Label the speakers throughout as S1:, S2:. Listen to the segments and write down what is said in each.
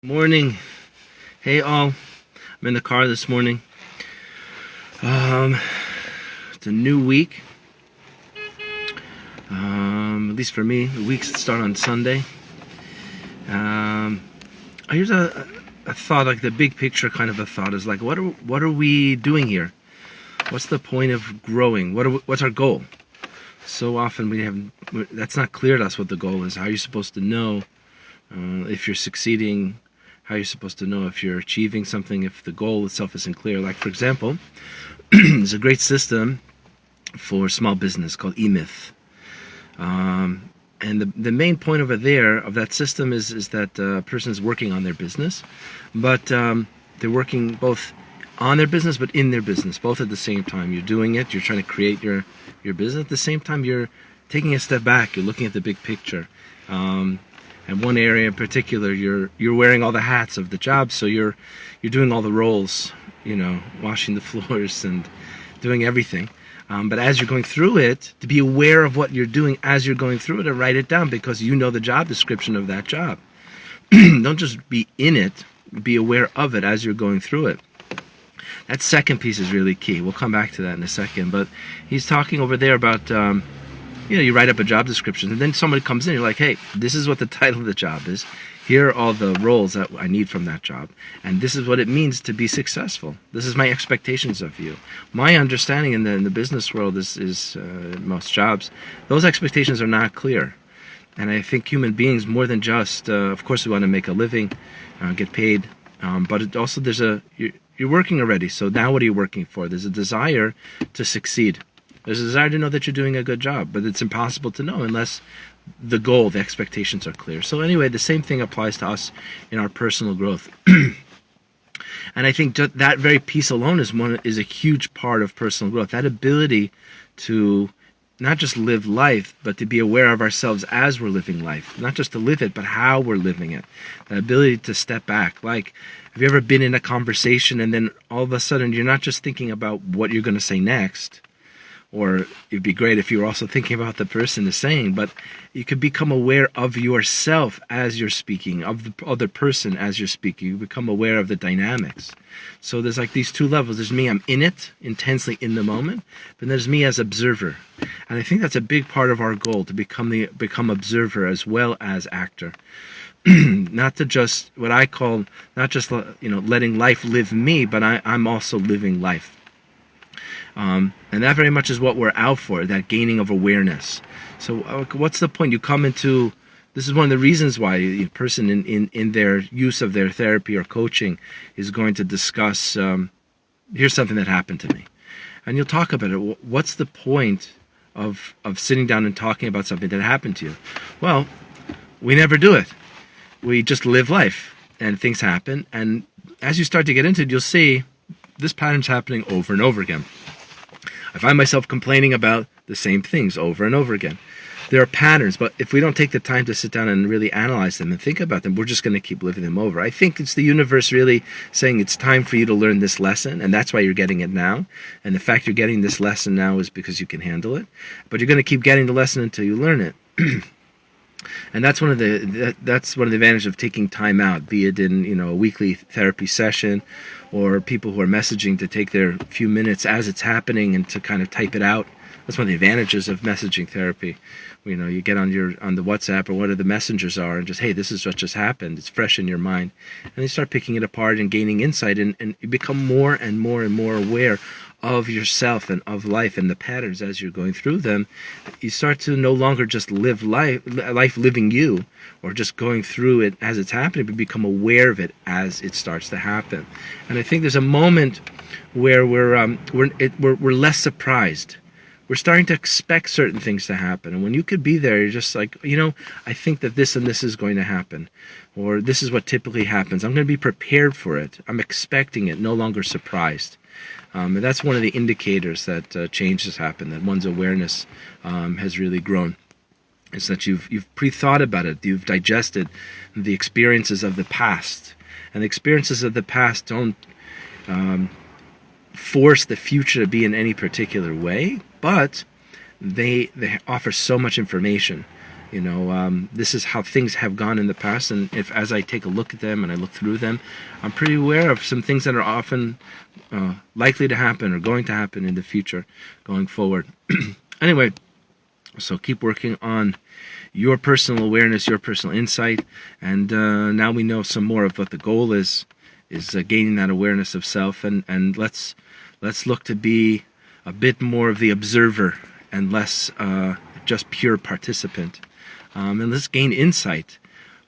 S1: Morning. Hey all. I'm in the car this morning. It's a new week. At least for me, the weeks start on Sunday. Here's a thought, like the big picture kind of a thought is like, what are we doing here? What's the point of growing? What's our goal? So often that's not clear to us what the goal is. How are you supposed to know if you're succeeding? How you're supposed to know if you're achieving something if the goal itself isn't clear. Like, for example, there's a great system for small business called eMyth. And the main point over there of that system is that a person is working on their business, but they're working both on their business but in their business, both at the same time. You're doing it, you're trying to create your business. At the same time, you're taking a step back, you're looking at the big picture. And one area in particular, you're wearing all the hats of the job, so you're doing all the roles, washing the floors and doing everything. But as you're going through it, to be aware of what you're doing as you're going through it, and write it down because you know the job description of that job. Don't just be in it, be aware of it as you're going through it. That second piece is really key. We'll come back to that in a second. But he's talking over there about you write up a job description, and then somebody comes in, you're like, hey, this is what the title of the job is. Here are all the roles that I need from that job. And this is what it means to be successful. This is my expectations of you. My understanding in the business world is most jobs, those expectations are not clear. And I think human beings, more than just, of course we want to make a living, get paid, but it also you're working already. So now what are you working for? There's a desire to succeed. There's a desire to know that you're doing a good job, but it's impossible to know unless the goal, the expectations are clear. So anyway, the same thing applies to us in our personal growth. And I think that very piece alone is a huge part of personal growth. That ability to not just live life, but to be aware of ourselves as we're living life. Not just to live it, but how we're living it. The ability to step back. Like, have you ever been in a conversation and then all of a sudden you're not just thinking about what you're going to say next, or it'd be great if you were also thinking about the person is saying, but you could become aware of yourself as you're speaking, of the other person as you're speaking. You become aware of the dynamics. So there's like these two levels. There's me, I'm in it, intensely in the moment, but there's me as observer. And I think that's a big part of our goal, to become observer as well as actor. Not to just, what I call, not just letting life live me, but I'm also living life. And that very much is what we're out for, that gaining of awareness. So what's the point? You come into, this is one of the reasons why a person in their use of their therapy or coaching is going to discuss, here's something that happened to me. And you'll talk about it. What's the point of sitting down and talking about something that happened to you? Well, we never do it. We just live life and things happen. And as you start to get into it, you'll see this pattern's happening over and over again. I find myself complaining about the same things over and over again. There are patterns, but if we don't take the time to sit down and really analyze them and think about them, we're just going to keep living them over. I think it's the universe really saying it's time for you to learn this lesson, and that's why you're getting it now. And the fact you're getting this lesson now is because you can handle it. But you're going to keep getting the lesson until you learn it. And that's one of the advantages of taking time out, be it in a weekly therapy session, or people who are messaging to take their few minutes as it's happening and to kind of type it out. That's one of the advantages of messaging therapy. You get on the WhatsApp or whatever the messengers are and just, hey, this is what just happened. It's fresh in your mind. And you start picking it apart and gaining insight, and you become more and more and more aware of yourself and of life and the patterns as you're going through them. You start to no longer just live life living you, or just going through it as it's happening, but become aware of it as it starts to happen. And I think there's a moment where we're less surprised. We're starting to expect certain things to happen. And when you could be there, you're just like, I think that this and this is going to happen. Or this is what typically happens. I'm going to be prepared for it. I'm expecting it, no longer surprised. And that's one of the indicators that change has happened, that one's awareness has really grown. It's that you've pre-thought about it. You've digested the experiences of the past. And the experiences of the past don't force the future to be in any particular way, but they offer so much information This is how things have gone in the past, and if as I take a look at them and I look through them, I'm pretty aware of some things that are often likely to happen or going to happen in the future going forward. Anyway, so keep working on your personal awareness, your personal insight, and now we know some more of what the goal is gaining that awareness of self, and let's look to be a bit more of the observer and less just pure participant. And let's gain insight.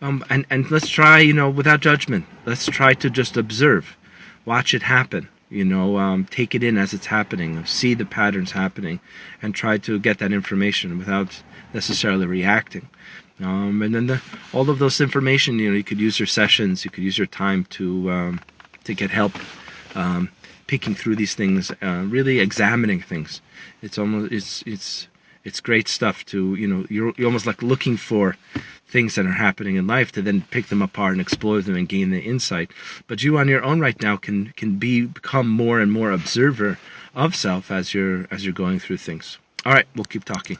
S1: And let's try, without judgment, let's try to just observe, watch it happen, take it in as it's happening, see the patterns happening, and try to get that information without necessarily reacting. And then all of those information, you could use your sessions, you could use your time to get help picking through these things, really examining things. It's almost it's great stuff to you're almost like looking for things that are happening in life to then pick them apart and explore them and gain the insight. But you on your own right now can become more and more observer of self as you're going through things. All right, we'll keep talking.